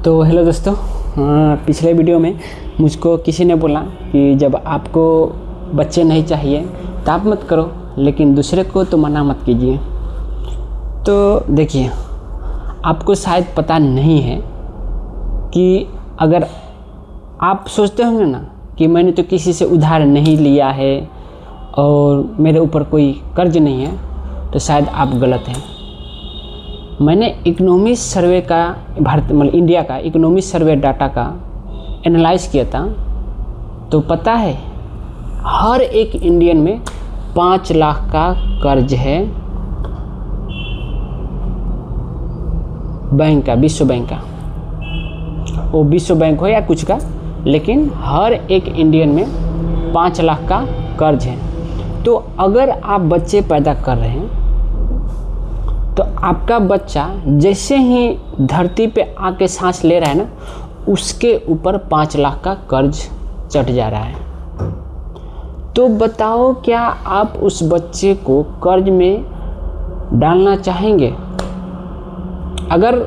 तो हेलो दोस्तों, पिछले वीडियो में मुझको किसी ने बोला कि जब आपको बच्चे नहीं चाहिए तो आप मत करो, लेकिन दूसरे को तो मना मत कीजिए। तो देखिए, आपको शायद पता नहीं है कि अगर आप सोचते होंगे ना कि मैंने तो किसी से उधार नहीं लिया है और मेरे ऊपर कोई कर्ज नहीं है, तो शायद आप गलत हैं। मैंने इकोनॉमिक सर्वे का इंडिया का इकोनॉमिक सर्वे डाटा का एनालाइज किया था, तो पता है हर एक इंडियन में 5 लाख का कर्ज है बैंक का, विश्व बैंक का। वो विश्व बैंक हो या कुछ का, लेकिन हर एक इंडियन में 5 लाख का कर्ज है। तो अगर आप बच्चे पैदा कर रहे हैं तो आपका बच्चा जैसे ही धरती पे आके सांस ले रहा है ना, उसके ऊपर 5 लाख का कर्ज चढ़ जा रहा है। तो बताओ, क्या आप उस बच्चे को कर्ज में डालना चाहेंगे? अगर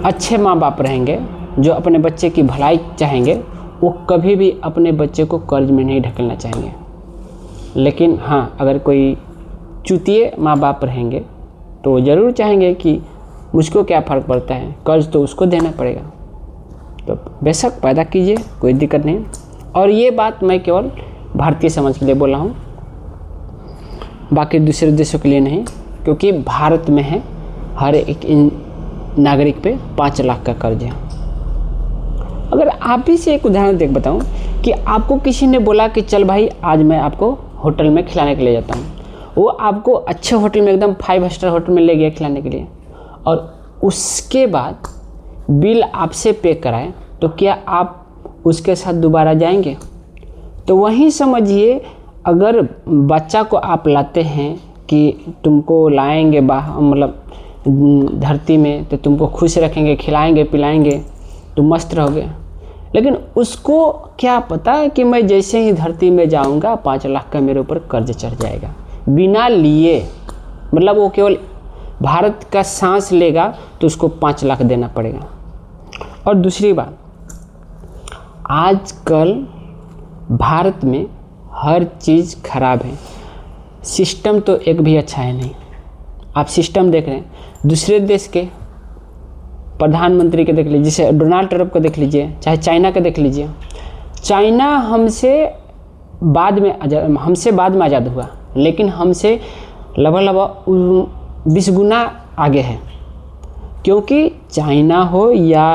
अच्छे माँ बाप रहेंगे जो अपने बच्चे की भलाई चाहेंगे, वो कभी भी अपने बच्चे को कर्ज में नहीं ढकेलना चाहेंगे। लेकिन हाँ, अगर कोई चूतिए माँ बाप रहेंगे तो ज़रूर चाहेंगे कि मुझको क्या फ़र्क पड़ता है, कर्ज तो उसको देना पड़ेगा। तो बेशक पैदा कीजिए, कोई दिक्कत नहीं। और ये बात मैं केवल भारतीय समाज के लिए बोल रहा हूँ, बाकी दूसरे देशों के लिए नहीं, क्योंकि भारत में है हर एक नागरिक पे 5 लाख का कर्ज है। अगर आप ही से एक उदाहरण बताऊँ कि आपको किसी ने बोला कि चल भाई, आज मैं आपको होटल में खिलाने के लिए जाता हूँ। वो आपको अच्छे होटल में, एकदम 5 स्टार होटल में ले गया खिलाने के लिए, और उसके बाद बिल आपसे पे कराए, तो क्या आप उसके साथ दोबारा जाएंगे? तो वहीं समझिए, अगर बच्चा को आप लाते हैं कि तुमको लाएंगे धरती में, तो तुमको खुश रखेंगे, खिलाएंगे पिलाएंगे, तो मस्त रहोगे। लेकिन उसको क्या पता है कि मैं जैसे ही धरती में जाऊंगा 5 लाख का मेरे ऊपर कर्ज चढ़ जाएगा बिना लिए। वो केवल भारत का सांस लेगा तो उसको 5 लाख देना पड़ेगा। और दूसरी बात, आजकल भारत में हर चीज़ खराब है, सिस्टम तो एक भी अच्छा है नहीं। आप सिस्टम देख रहे हैं, दूसरे देश के प्रधानमंत्री के देख लीजिए, जैसे डोनाल्ड ट्रंप को देख लीजिए, चाहे चाइना का देख लीजिए। चाइना हमसे बाद में आज़ाद हुआ, लेकिन हमसे लगभग 20 गुना आगे है। क्योंकि चाइना हो या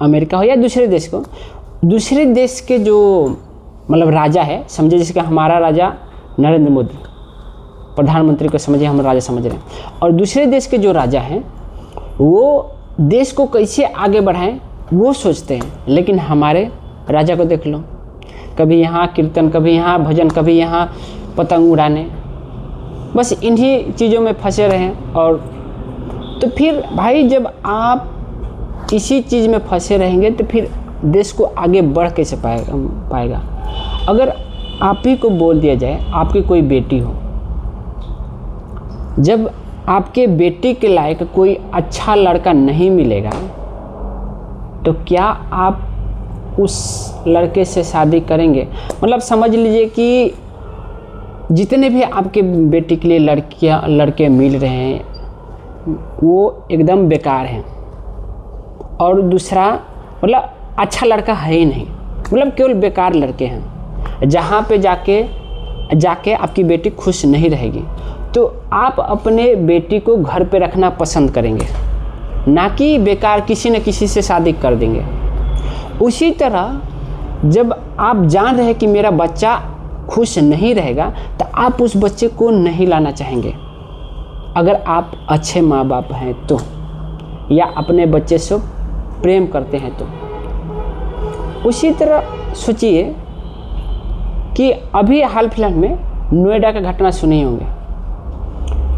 अमेरिका हो या दूसरे देश के जो राजा है, समझे जैसे कि हमारा राजा नरेंद्र मोदी, प्रधानमंत्री को समझे हम राजा समझ रहे हैं, और दूसरे देश के जो राजा हैं वो देश को कैसे आगे बढ़ाएं वो सोचते हैं। लेकिन हमारे राजा को देख लो, कभी यहाँ कीर्तन, कभी यहाँ भजन, कभी यहाँ पतंग उड़ाने, बस इन्हीं चीज़ों में फंसे रहे हैं। और तो फिर भाई, जब आप इसी चीज़ में फंसे रहेंगे तो फिर देश को आगे बढ़ कैसे पाएगा? अगर आप ही को बोल दिया जाए, आपकी कोई बेटी हो, जब आपके बेटी के लायक कोई अच्छा लड़का नहीं मिलेगा, तो क्या आप उस लड़के से शादी करेंगे? समझ लीजिए कि जितने भी आपके बेटी के लिए लड़के मिल रहे हैं वो एकदम बेकार हैं, और दूसरा अच्छा लड़का है ही नहीं, केवल बेकार लड़के हैं, जहाँ पे जाके आपकी बेटी खुश नहीं रहेगी। तो आप अपने बेटी को घर पे रखना पसंद करेंगे, ना कि बेकार किसी न किसी से शादी कर देंगे। उसी तरह जब आप जान रहे हैं कि मेरा बच्चा खुश नहीं रहेगा, तो आप उस बच्चे को नहीं लाना चाहेंगे। अगर आप अच्छे माँ बाप हैं तो, या अपने बच्चे से प्रेम करते हैं तो। उसी तरह सोचिए कि अभी हाल फिलहाल में नोएडा का घटना सुने होंगे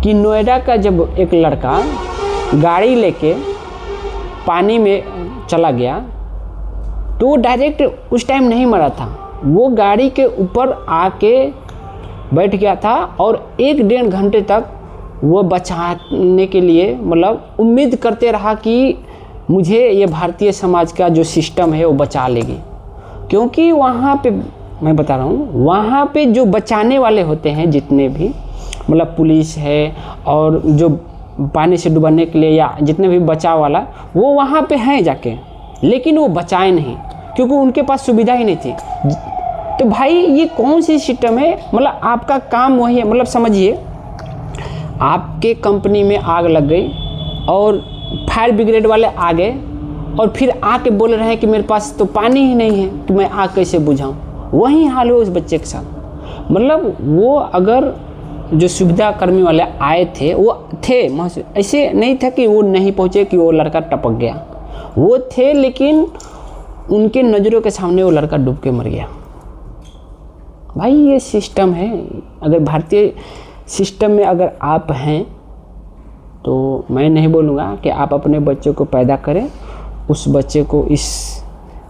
कि नोएडा का जब एक लड़का गाड़ी लेके पानी में चला गया, तो वो डायरेक्ट उस टाइम नहीं मरा था, वो गाड़ी के ऊपर आके बैठ गया था, और 1-1.5 घंटे तक वो बचाने के लिए उम्मीद करते रहा कि मुझे ये भारतीय समाज का जो सिस्टम है वो बचा लेगी। क्योंकि वहाँ पे मैं बता रहा हूँ, वहाँ पे जो बचाने वाले होते हैं जितने भी, मतलब पुलिस है और जो पानी से डुबाने के लिए या जितने भी बचाव वाला, वो वहाँ पे हैं जाके, लेकिन वो बचाए नहीं क्योंकि उनके पास सुविधा ही नहीं थी। तो भाई ये कौन सी सिस्टम है? मतलब आपका काम वही है, मतलब समझिए आपके कंपनी में आग लग गई और फायर ब्रिगेड वाले आ गए और फिर आके बोल रहे हैं कि मेरे पास तो पानी ही नहीं है तो मैं आग कैसे बुझाऊं। वही हाल हो उस बच्चे के साथ। मतलब वो अगर जो सुविधा कर्मी वाले आए थे वो थे, ऐसे नहीं था कि वो नहीं पहुँचे कि वो लड़का टपक गया, वो थे, लेकिन उनके नज़रों के सामने वो लड़का डूब के मर गया। भाई ये सिस्टम है। अगर भारतीय सिस्टम में अगर आप हैं तो मैं नहीं बोलूँगा कि आप अपने बच्चों को पैदा करें, उस बच्चे को इस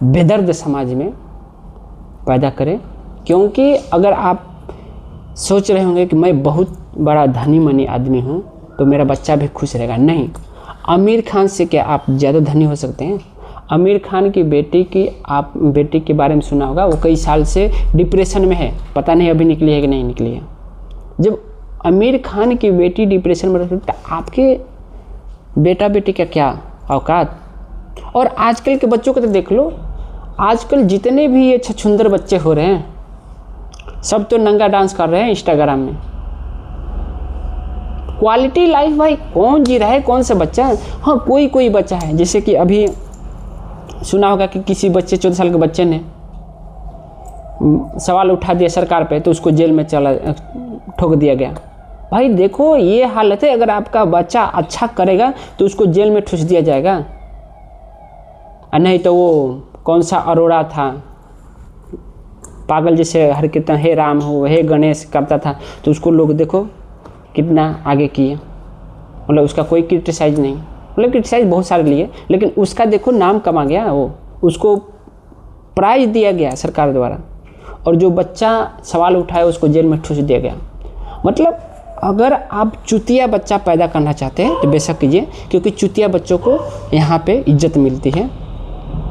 बेदर्द समाज में पैदा करें। क्योंकि अगर आप सोच रहे होंगे कि मैं बहुत बड़ा धनी मनी आदमी हूँ तो मेरा बच्चा भी खुश रहेगा, नहीं। आमिर खान से क्या आप ज़्यादा धनी हो सकते हैं? आमिर खान की बेटी के बारे में सुना होगा, वो कई साल से डिप्रेशन में है, पता नहीं अभी निकली है कि नहीं निकली है। जब आमिर खान की बेटी डिप्रेशन में रहती है तो आपके बेटा बेटी का क्या औकात? और आजकल के बच्चों को तो देख लो, आजकल जितने भी ये छछुंदर बच्चे हो रहे हैं सब तो नंगा डांस कर रहे हैं इंस्टाग्राम में। क्वालिटी लाइफ भाई कौन जी रहा है? कौन सा बच्चा? हाँ कोई कोई बच्चा है, जैसे कि अभी सुना होगा कि किसी बच्चे 14 साल के बच्चे ने सवाल उठा दिया सरकार पे तो उसको जेल में ठोक दिया गया। भाई देखो ये हालत है। अगर आपका बच्चा अच्छा करेगा तो उसको जेल में ठूस दिया जाएगा, और नहीं तो वो कौन सा अरोड़ा था पागल जैसे हरकत, हे राम हो हे गणेश करता था, तो उसको लोग देखो कितना आगे किए। मतलब उसका कोई क्रिटिसाइज नहीं, मतलब क्रिटिसाइज बहुत सारे लिए, लेकिन उसका देखो नाम कमा गया, वो उसको प्राइज दिया गया सरकार द्वारा। और जो बच्चा सवाल उठाया उसको जेल में ठूस दिया गया। मतलब अगर आप चुतिया बच्चा पैदा करना चाहते हैं तो बेशक कीजिए, क्योंकि चुतिया बच्चों को यहाँ पे इज्जत मिलती है।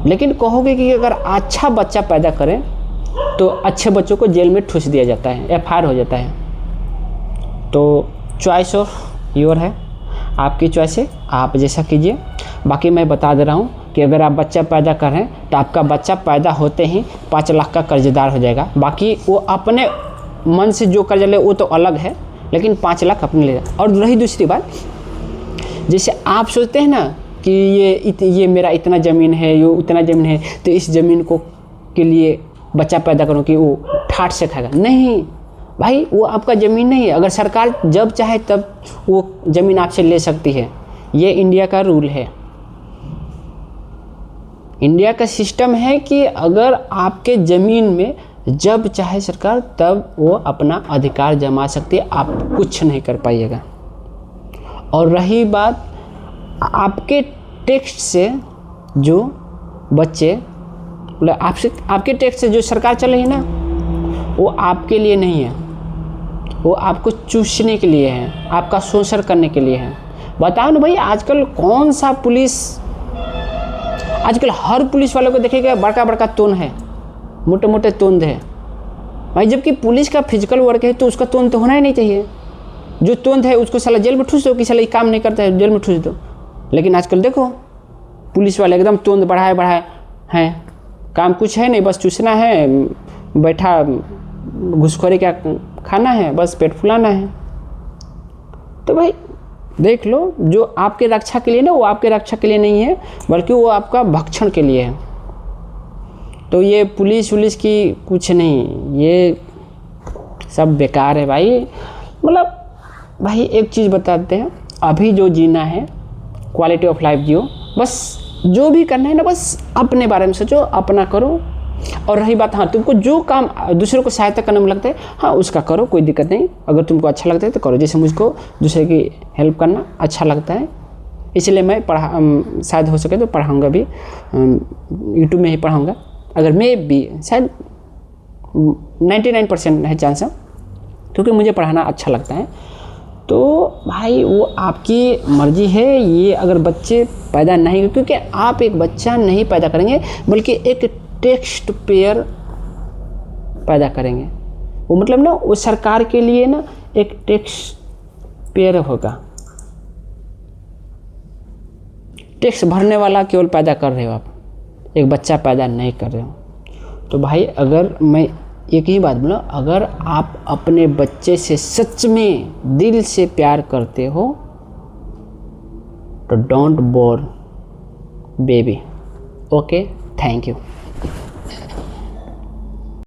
लेकिन कहोगे कि अगर अच्छा बच्चा पैदा करें तो अच्छे बच्चों को जेल में ठूस दिया जाता है, FIR हो जाता है। तो चॉइस ऑफ योर है, आपकी चॉइस है, आप जैसा कीजिए। बाकी मैं बता दे रहा हूँ कि अगर आप बच्चा पैदा कर रहे हैं तो आपका बच्चा पैदा होते ही 5 लाख का कर्जदार हो जाएगा। बाकी वो अपने मन से जो कर्ज ले वो तो अलग है, लेकिन 5 लाख अपने ले। और रही दूसरी बात, जैसे आप सोचते हैं ना कि ये मेरा इतना ज़मीन है, ये उतना ज़मीन है, तो इस ज़मीन को के लिए बच्चा पैदा करो कि वो ठाठ से खाएगा। नहीं भाई, वो आपका ज़मीन नहीं है। अगर सरकार जब चाहे तब वो ज़मीन आपसे ले सकती है। ये इंडिया का रूल है, इंडिया का सिस्टम है कि अगर आपके ज़मीन में जब चाहे सरकार तब वो अपना अधिकार जमा सकती है, आप कुछ नहीं कर पाइएगा। और रही बात आपके टेक्स्ट से जो बच्चे, मतलब आपके टैक्स से जो सरकार चल रही है ना, वो आपके लिए नहीं है, वो आपको चूसने के लिए है, आपका शोषण करने के लिए है। बताओ ना भाई, आजकल कौन सा पुलिस, आजकल हर पुलिस वालों को देखेगा बड़का बड़का तोन है, मोटे मोटे तोंद है भाई। जबकि पुलिस का फिजिकल वर्क है तो उसका तोन तो होना ही नहीं चाहिए। जो तोंद है उसको साला जेल में ठूस दो कि साला ये काम नहीं करता है, जेल में ठूस दो। लेकिन आजकल देखो पुलिस वाले एकदम तोंद बढ़ाए हैं, काम कुछ है नहीं, बस चूसना है, बैठा घुसखोरी क्या खाना है, बस पेट फुलाना है। तो भाई देख लो, जो आपके रक्षा के लिए ना, वो आपके रक्षा के लिए नहीं है, बल्कि वो आपका भक्षण के लिए है। तो ये पुलिस की कुछ नहीं, ये सब बेकार है भाई। मतलब भाई एक चीज़ बताते हैं, अभी जो जीना है क्वालिटी ऑफ लाइफ जियो, बस जो भी करना है ना बस अपने बारे में सोचो, अपना करो। और रही बात, हाँ तुमको जो काम दूसरों को सहायता करने में लगता है, हाँ उसका करो, कोई दिक्कत नहीं। अगर तुमको अच्छा लगता है तो करो। जैसे मुझको दूसरे की हेल्प करना अच्छा लगता है, इसलिए मैं शायद हो सके तो पढ़ाऊँगा भी, यूट्यूब में ही पढ़ाऊँगा। अगर मैं भी शायद 99% है चांस है, क्योंकि मुझे पढ़ाना अच्छा लगता है। तो भाई वो आपकी मर्जी है, ये अगर बच्चे पैदा नहीं, क्योंकि आप एक बच्चा नहीं पैदा करेंगे बल्कि एक टेक्स्ट पेयर पैदा करेंगे। वो मतलब ना वो सरकार के लिए ना एक टैक्स पेयर होगा, टैक्स भरने वाला केवल पैदा कर रहे हो आप, एक बच्चा पैदा नहीं कर रहे हो। तो भाई अगर मैं एक ही बात बोला, अगर आप अपने बच्चे से सच में दिल से प्यार करते हो तो don't bore baby. Okay, thank you.